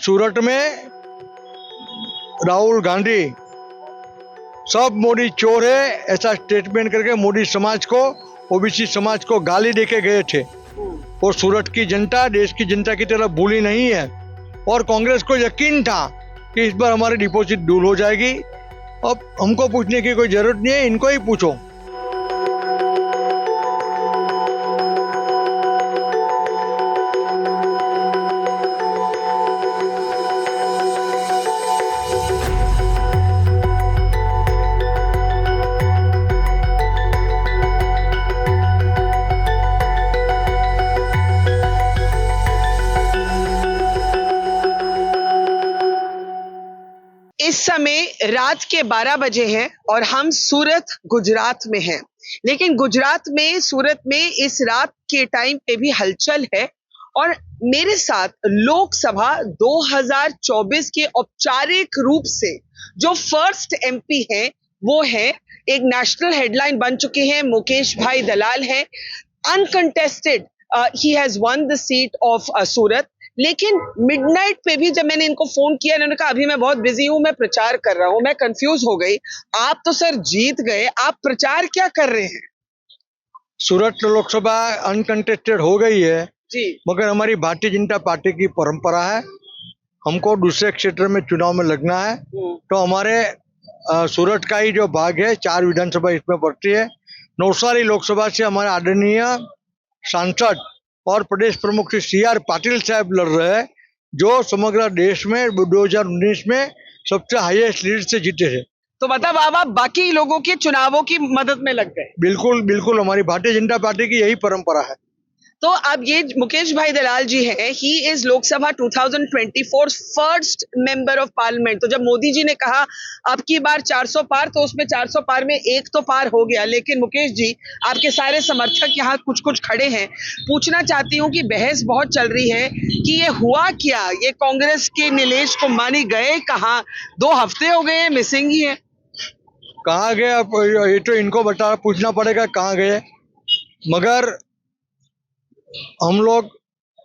सूरत में राहुल गांधी सब मोदी चोर है ऐसा स्टेटमेंट करके मोदी समाज को, ओबीसी समाज को गाली देके गए थे। और सूरत की जनता देश की जनता की तरह भूली नहीं है और कांग्रेस को यकीन था कि इस बार हमारी डिपॉजिट दूर हो जाएगी। अब हमको पूछने की कोई जरूरत नहीं है, इनको ही पूछो। इस समय रात के 12 बजे हैं और हम सूरत गुजरात में हैं। लेकिन गुजरात में सूरत में इस रात के टाइम पे भी हलचल है और मेरे साथ लोकसभा 2024 के औपचारिक रूप से जो फर्स्ट एमपी हैं वो है, एक नेशनल हेडलाइन बन चुके हैं, मुकेश भाई दलाल हैं। Uncontested he has won the seat of Surat. लेकिन मिडनाइट पे भी जब मैंने इनको फोन किया, इन्होंने कहा अभी मैं बहुत बिजी हूं, मैं प्रचार कर रहा हूं। मैं कंफ्यूज हो गई। आप तो सर जीत गए, आप प्रचार क्या कर रहे हैं? सूरत लोकसभा अनकंटेस्टेड हो गई है जी, मगर हमारी भारतीय जनता पार्टी की परंपरा है, हमको दूसरे क्षेत्र में चुनाव में लगना है। तो हमारे सूरत का ही जो भाग है, 4 विधानसभा इसमें पड़ती है। नौसारी लोकसभा से हमारे आदरणीय सांसद और प्रदेश प्रमुख श्री CR पाटिल साहब लड़ रहे हैं, जो समग्र देश में 2019 में सबसे हाईएस्ट लीड से जीते थे। तो मतलब आप बाकी लोगों के चुनावों की मदद में लग गए। बिल्कुल बिल्कुल, हमारी भारतीय जनता पार्टी की यही परंपरा है। तो अब ये मुकेश भाई दलाल जी हैं, he is Lok Sabha 2024 first member of parliament. तो जब मोदी जी ने कहा अब की बार 400 पार, तो उसमें 400 पार में एक तो पार हो गया। लेकिन मुकेश जी, आपके सारे समर्थक यहाँ कुछ कुछ खड़े हैं। पूछना चाहती हूँ कि बहस बहुत चल रही है कि ये हुआ क्या, ये कांग्रेस के नीलेश कुमानी गए कहाँ? 2 हफ्ते हो गए, मिसिंग ही है। कहाँ गए? अब ये तो इनको पूछना पड़ेगा कहाँ गए। मगर हम लोग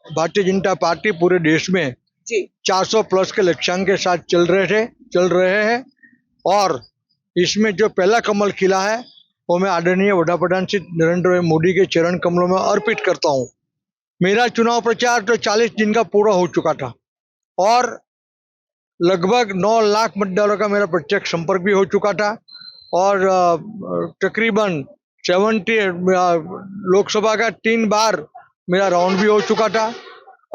भारतीय जनता पार्टी पूरे देश में जी 400 प्लस के लक्ष्यांक के साथ चल रहे हैं और इसमें जो पहला कमल खिला है वो मैं आदरणीय वडाप्रधान श्री नरेंद्र भाई मोदी के चरण कमलों में अर्पित करता हूँ। मेरा चुनाव प्रचार तो 40 दिन का पूरा हो चुका था और लगभग 9 लाख मतदारों का मेरा प्रत्यक्ष संपर्क भी हो चुका था और तकरीबन 70 लोकसभा का 3 बार मेरा राउंड भी हो चुका था।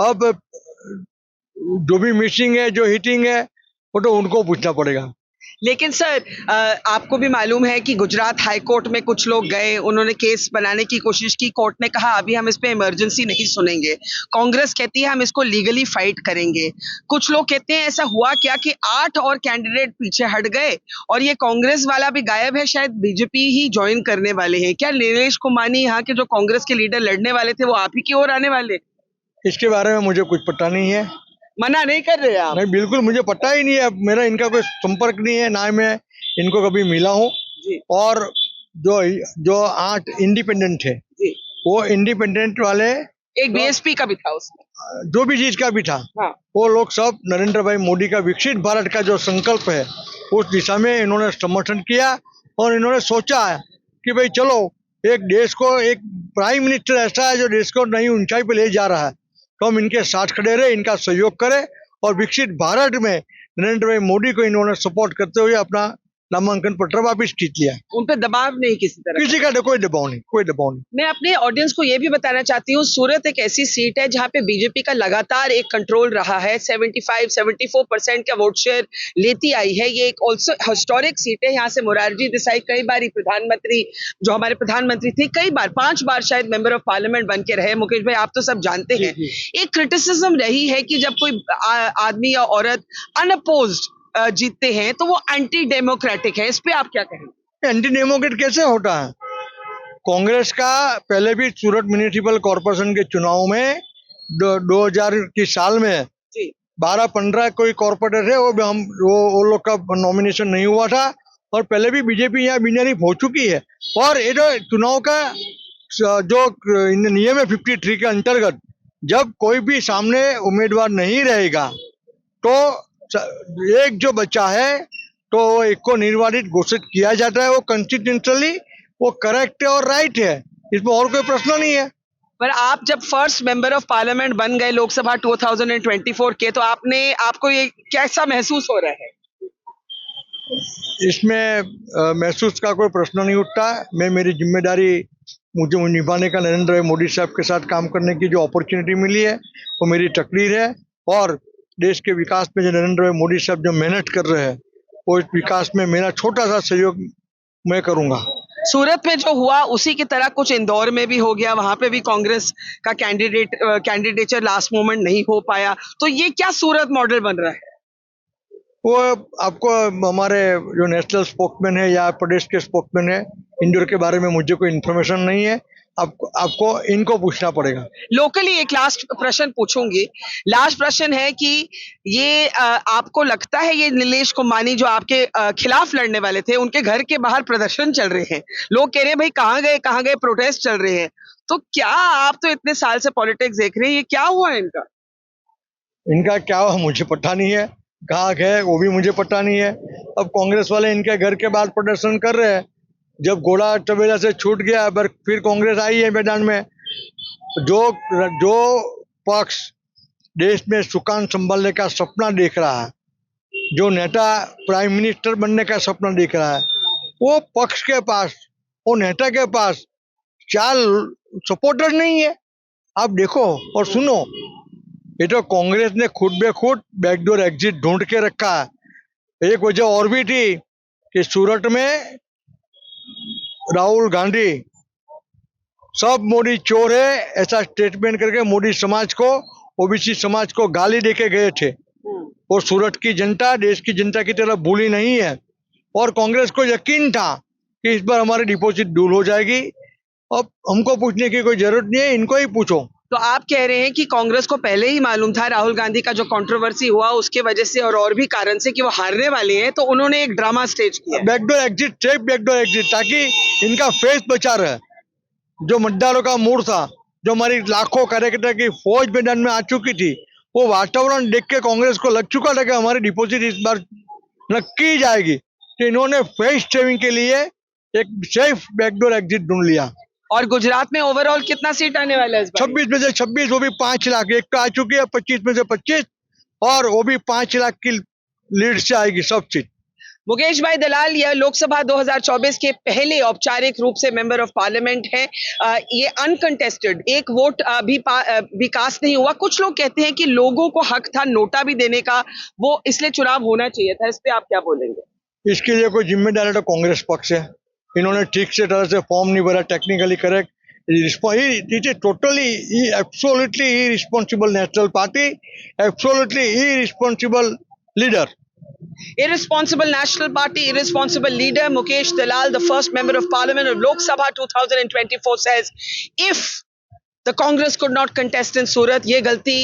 अब जो भी मिसिंग है, जो हिटिंग है, वो तो उनको पूछना पड़ेगा। लेकिन सर, आपको भी मालूम है कि गुजरात हाई कोर्ट में कुछ लोग गए, उन्होंने केस बनाने की कोशिश की। कोर्ट ने कहा अभी हम इस पे इमरजेंसी नहीं सुनेंगे। कांग्रेस कहती है हम इसको लीगली फाइट करेंगे। कुछ लोग कहते हैं ऐसा हुआ क्या कि 8 और कैंडिडेट पीछे हट गए और ये कांग्रेस वाला भी गायब है, शायद बीजेपी ही ज्वाइन करने वाले हैं। क्या नीलेश कुमानी, यहाँ के जो कांग्रेस के लीडर लड़ने वाले थे, वो आप ही की ओर आने वाले? इसके बारे में मुझे कुछ पता नहीं है। मना नहीं कर रहे आप? नहीं, बिल्कुल मुझे पता ही नहीं है। मेरा इनका कोई संपर्क नहीं है, ना मैं इनको कभी मिला हूँ। और जो 8 इंडिपेंडेंट थे, वो इंडिपेंडेंट वाले, एक बीएसपी का भी था उसमें, जो भी चीज का भी था, हाँ। वो लोग सब नरेंद्र भाई मोदी का विकसित भारत का जो संकल्प है उस दिशा में इन्होंने समर्थन किया और इन्होंने सोचा है कि भाई चलो, एक देश को एक प्राइम मिनिस्टर ऐसा है जो देश को नई ऊंचाई पे ले जा रहा है, तो हम इनके साथ खड़े रहे, इनका सहयोग करें और विकसित भारत में नरेंद्र भाई मोदी को इन्होंने सपोर्ट करते हुए अपना नामांकन पत्र वापिस खींच लिया। उन पे दबाव नहीं किसी तरह? किसी का कोई दबाव नहीं। मैं अपने ऑडियंस को ये भी बताना चाहती हूँ, सूरत एक ऐसी सीट है जहाँ पे बीजेपी का लगातार एक कंट्रोल रहा है। 75-74% का वोट शेयर लेती आई है। ये एक ऑल्सो हिस्टोरिक सीट है। यहाँ से मोरारजी देसाई कई बार प्रधानमंत्री, जो हमारे प्रधानमंत्री थे, कई बार 5 बार शायद मेंबर ऑफ पार्लियामेंट बन के रहे। मुकेश भाई, आप तो सब जानते हैं। एक क्रिटिसिज्म रही है कि जब कोई आदमी या औरत अनअपोज्ड जीतते हैं तो वो एंटी डेमोक्रेटिक है। इस पे आप क्या कहेंगे? एंटी डेमोक्रेट कैसे होता है? कांग्रेस का पहले भी सूरत म्युनिसिपल कॉर्पोरेशन के चुनाव में 2000 की साल में 12-15 कोई कॉर्पोरेटर है, वो लोग का नॉमिनेशन नहीं हुआ था और पहले भी बीजेपी यहाँ बिनहरीफ हो चुकी है। और ये जो चुनाव का जो नियम है 53 के अंतर्गत, जब कोई भी सामने उम्मीदवार नहीं रहेगा तो एक जो बच्चा है तो एक को निर्वाचित घोषित किया जाता है, वो कॉन्स्टिट्यूशनली वो करेक्ट है और राइट है, इसमें और कोई प्रश्न नहीं है। पर आप जब फर्स्ट मेंबर ऑफ पार्लियामेंट बन गए लोकसभा 2024 के, तो आपको ये कैसा महसूस हो रहा है? इसमें महसूस का कोई प्रश्न नहीं उठता। मैं मेरी जिम्मेदारी मुझे निभाने का नरेंद्र मोदी साहब के साथ काम करने की जो अपॉर्चुनिटी मिली है वो मेरी तकदीर है, और देश के विकास में जो नरेंद्र मोदी साहब जो मेहनत कर रहे हैं वो इस विकास में मेरा छोटा सा सहयोग मैं करूंगा। सूरत में जो हुआ उसी की तरह कुछ इंदौर में भी हो गया, वहां पे भी कांग्रेस का कैंडिडेचर लास्ट मोमेंट नहीं हो पाया, तो ये क्या सूरत मॉडल बन रहा है? वो आपको हमारे जो नेशनल स्पोक्समैन है या प्रदेश के स्पोक्समैन है, इंदौर के बारे में मुझे कोई इन्फॉर्मेशन नहीं है, आपको इनको पूछना पड़ेगा। लोकली एक लास्ट प्रश्न पूछूंगी। लास्ट प्रश्न है कि ये आपको लगता है ये नीलेश कुमानी जो आपके खिलाफ लड़ने वाले थे, उनके घर के बाहर प्रदर्शन चल रहे हैं, लोग कह रहे हैं भाई कहाँ गए, प्रोटेस्ट चल रहे हैं, तो क्या आप तो इतने साल से पॉलिटिक्स देख रहे हैं, ये क्या हुआ इनका क्या हुआ मुझे पता नहीं है, कहाँ गए वो भी मुझे पता नहीं है। अब कांग्रेस वाले इनके घर के बाहर प्रदर्शन कर रहे हैं, जब घोड़ा टबेला से छूट गया फिर कांग्रेस आई है मैदान में। जो पक्ष देश में सुकान संभालने का सपना देख रहा है, जो नेता प्राइम मिनिस्टर बनने का सपना देख रहा है, वो पक्ष के पास, वो नेता के पास 4 सपोर्टर नहीं है। आप देखो और सुनो, ये तो कांग्रेस ने खुद बेखुद बैकडोर एग्जिट ढूंढ के रखा है। एक वजह और भी थी कि सूरत में राहुल गांधी सब मोदी चोर है ऐसा स्टेटमेंट करके मोदी समाज को, ओबीसी समाज को गाली देके गए थे, और सूरत की जनता देश की जनता की तरह भूली नहीं है, और कांग्रेस को यकीन था कि इस बार हमारी डिपॉजिट दूर हो जाएगी। अब हमको पूछने की कोई जरूरत नहीं है, इनको ही पूछो। तो आप कह रहे हैं कि कांग्रेस को पहले ही मालूम था राहुल गांधी का जो कंट्रोवर्सी हुआ उसके वजह से और भी कारण से कि वो हारने वाले हैं, तो उन्होंने एक ड्रामा स्टेज किया, backdoor exit, safe backdoor exit, ताकि इनका फेस बचा रहे। जो मतदारों का मूड था, जो हमारी लाखों कार्यकर्ता की फौज मैदान में आ चुकी थी, वो वातावरण देख के कांग्रेस को लग चुका था कि हमारी डिपॉजिट इस बार नक्की जाएगी, तो इन्होंने फेस सेविंग के लिए एक सेफ बैकडोर एग्जिट ढूंढ लिया। और गुजरात में ओवरऑल कितना सीट आने वाला है इस बार? 26 में से 26, वो भी 5 लाख, एक तो आ चुकी है 25 में से 25, और वो भी 5 लाख की लीड से आएगी सब सीट। मुकेश भाई दलाल यह लोकसभा 2024 के पहले औपचारिक रूप से मेंबर ऑफ पार्लियामेंट है। ये अनकंटेस्टेड, एक वोट भी कास्ट नहीं हुआ। कुछ लोग कहते हैं कि लोगों को हक था नोटा भी देने का, वो इसलिए चुनाव होना चाहिए था, इस पे आप क्या बोलेंगे? इसके लिए कोई जिम्मेदार तो कांग्रेस पक्ष है, इन्होंने ठीक से तरह से फॉर्म नहीं भरा, technically correct, it is totally absolutely irresponsible national party, absolutely irresponsible leader. Irresponsible National Party, irresponsible leader Mukesh Dalal, the first member of parliament of Lok Sabha 2024, says if the Congress could not contest in Surat, ये गलती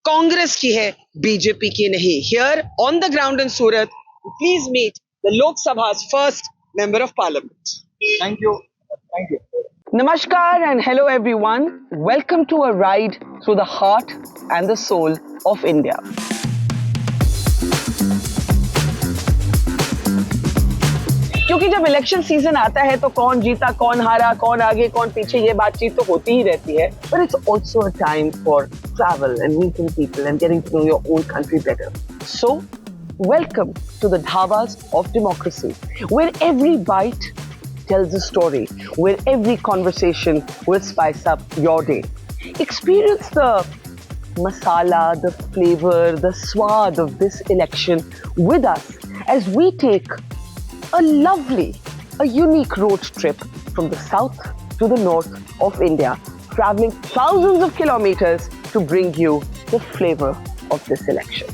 कांग्रेस की है, BJP की नहीं। Here on the ground in Surat, please meet the Lok Sabha's first member of parliament. Thank you. Thank you. Namaskar and hello everyone. Welcome to a ride through the heart and the soul of India. क्योंकि जब election season आता है तो कौन जीता, कौन हारा, कौन आगे, कौन पीछे, ये बातचीत तो होती ही रहती है। But it's also a time for travel and meeting people and getting to know your own country better. So, welcome to the dhabas of democracy, where every bite tells a story, where every conversation will spice up your day. Experience the masala, the flavor, the swad of this election with us as we take a lovely, a unique road trip from the south to the north of India, traveling thousands of kilometers to bring you the flavor of this election.